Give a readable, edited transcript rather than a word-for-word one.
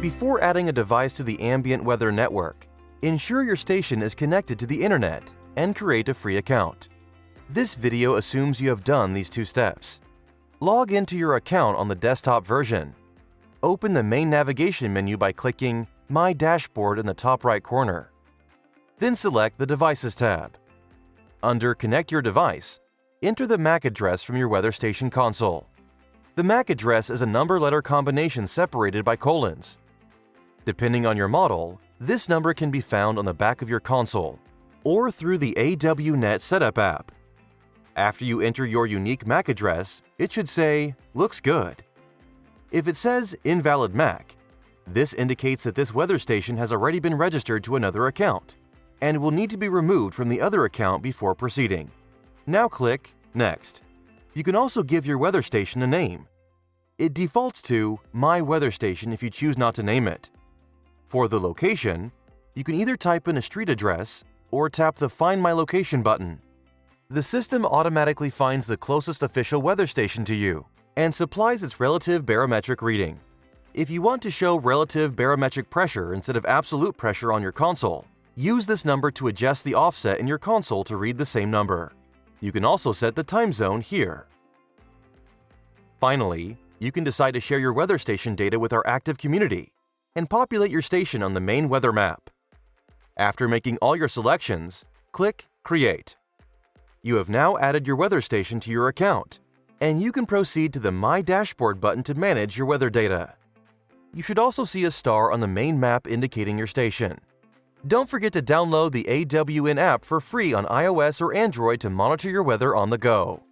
Before adding a device to the Ambient Weather Network, ensure your station is connected to the internet and create a free account. This video assumes you have done these two steps. Log into your account on the desktop version. Open the main navigation menu by clicking My Dashboard in the top right corner. Then select the Devices tab. Under Connect Your Device, enter the MAC address from your weather station console. The MAC address is a number-letter combination separated by colons. Depending on your model, this number can be found on the back of your console or through the AWNet Setup app. After you enter your unique MAC address, it should say, "Looks good." If it says Invalid MAC, this indicates that this weather station has already been registered to another account and will need to be removed from the other account before proceeding. Now click Next. You can also give your weather station a name. It defaults to My Weather Station if you choose not to name it. For the location, you can either type in a street address or tap the Find My Location button. The system automatically finds the closest official weather station to you and supplies its relative barometric reading. If you want to show relative barometric pressure instead of absolute pressure on your console, use this number to adjust the offset in your console to read the same number. You can also set the time zone here. Finally, you can decide to share your weather station data with our active community and populate your station on the main weather map. After making all your selections, click Create. You have now added your weather station to your account, and you can proceed to the My Dashboard button to manage your weather data. You should also see a star on the main map indicating your station. Don't forget to download the AWN app for free on iOS or Android to monitor your weather on the go.